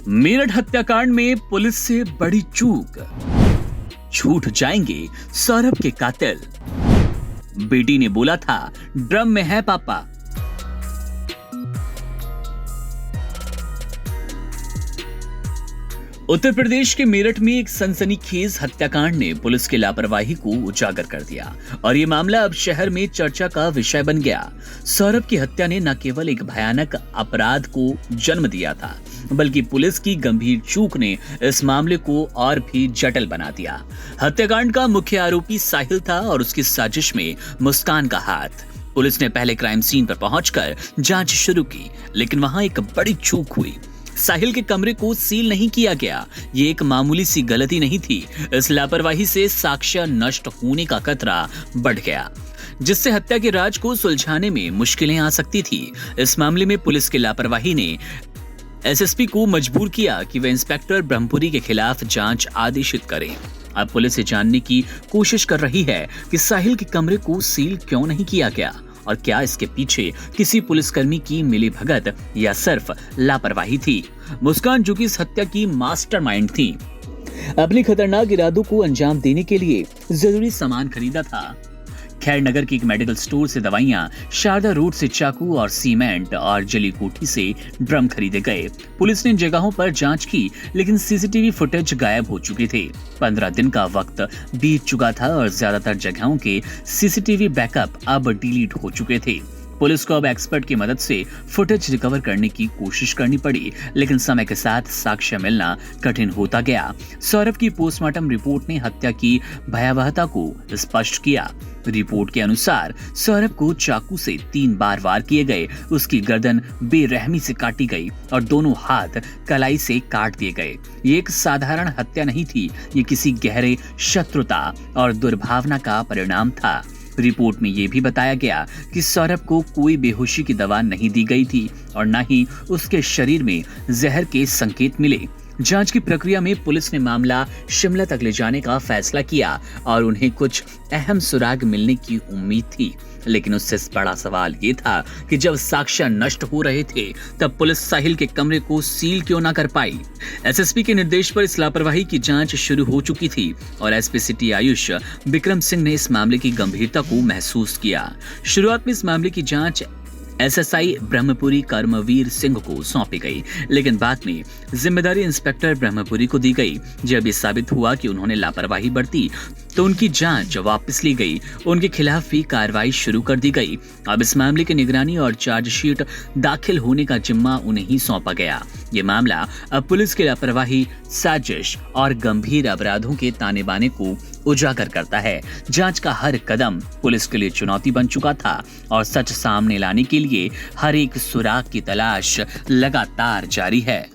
मेरठ हत्याकांड में पुलिस से बड़ी चूक। छूट जाएंगे सौरभ के कातिल। बेटी ने बोला था ड्रम में है पापा। उत्तर प्रदेश के मेरठ में एक सनसनीखेज हत्याकांड ने पुलिस की लापरवाही को उजागर कर दिया और ये मामला अब शहर में चर्चा का विषय बन गया। सौरभ की हत्या ने न केवल एक भयानक अपराध को जन्म दिया था, बल्कि पुलिस की गंभीर चूक ने इस मामले को और भी जटिल बना दिया। हत्याकांड का मुख्य आरोपी साहिल था और उसकी साजिश में मुस्कान का हाथ। पुलिस ने पहले क्राइम सीन पर पहुंचकर जांच शुरू की, लेकिन वहां एक बड़ी चूक हुई। साहिल के कमरे को सील नहीं किया गया। ये एक मामूली सी गलती नहीं थी। इस लापरवाही से साक्ष्य नष्ट होने का खतरा बढ़ गया, जिससे हत्या के राज को सुलझाने में मुश्किलें आ सकती थी। इस मामले में पुलिस की लापरवाही ने एसएसपी को मजबूर किया कि वे इंस्पेक्टर ब्रह्मपुरी के खिलाफ जांच आदेशित करें। अब पुलिस ये जानने की कोशिश कर रही है कि साहिल के कमरे को सील क्यों नहीं किया गया और क्या इसके पीछे किसी पुलिसकर्मी की मिलीभगत या सिर्फ लापरवाही थी। मुस्कान, जो कि इस हत्या की मास्टरमाइंड थी, अपने खतरनाक इरादों को अंजाम देने के लिए जरूरी सामान खरीदा था। खैर नगर की एक मेडिकल स्टोर से दवाइयां, शारदा रोड से चाकू और सीमेंट और जली कोठी से ड्रम खरीदे गए। पुलिस ने इन जगहों पर जांच की, लेकिन सीसीटीवी फुटेज गायब हो चुके थे। 15 दिन का वक्त बीत चुका था और ज्यादातर जगहों के सीसीटीवी बैकअप अब डिलीट हो चुके थे। पुलिस को अब एक्सपर्ट की मदद से फुटेज रिकवर करने की कोशिश करनी पड़ी, लेकिन समय के साथ साक्ष्य मिलना कठिन होता गया। सौरभ की पोस्टमार्टम रिपोर्ट ने हत्या की भयावहता को स्पष्ट किया। रिपोर्ट के अनुसार सौरभ को चाकू से 3 बार वार किए गए, उसकी गर्दन बेरहमी से काटी गई और दोनों हाथ कलाई से काट दिए गए। ये एक साधारण हत्या नहीं थी, ये किसी गहरे शत्रुता और दुर्भावना का परिणाम था। रिपोर्ट में यह भी बताया गया कि सौरभ को कोई बेहोशी की दवा नहीं दी गई थी और न ही उसके शरीर में जहर के संकेत मिले। जांच की प्रक्रिया में पुलिस ने मामला शिमला तक ले जाने का फैसला किया और उन्हें कुछ अहम सुराग मिलने की उम्मीद थी, लेकिन उससे बड़ा सवाल ये था कि जब साक्ष्य नष्ट हो रहे थे तब पुलिस साहिल के कमरे को सील क्यों ना कर पाई। एसएसपी के निर्देश पर इस लापरवाही की जांच शुरू हो चुकी थी और एसपी सिटी आयुष विक्रम सिंह ने इस मामले की गंभीरता को महसूस किया। शुरुआत में इस मामले की जांच एसएसआई ब्रह्मपुरी कर्मवीर सिंह को सौंपी गई, लेकिन बाद में जिम्मेदारी इंस्पेक्टर ब्रह्मपुरी को दी गई। जब ये साबित हुआ कि उन्होंने लापरवाही बरती तो उनकी जांच वापस ली गई, उनके खिलाफ भी कार्रवाई शुरू कर दी गई। अब इस मामले की निगरानी और चार्जशीट दाखिल होने का जिम्मा उन्हें ही सौंपा गया। ये मामला अब पुलिस की लापरवाही, साजिश और गंभीर अपराधों के ताने बाने को उजागर करता है। जांच का हर कदम पुलिस के लिए चुनौती बन चुका था और सच सामने लाने के लिए हर एक सुराग की तलाश लगातार जारी है।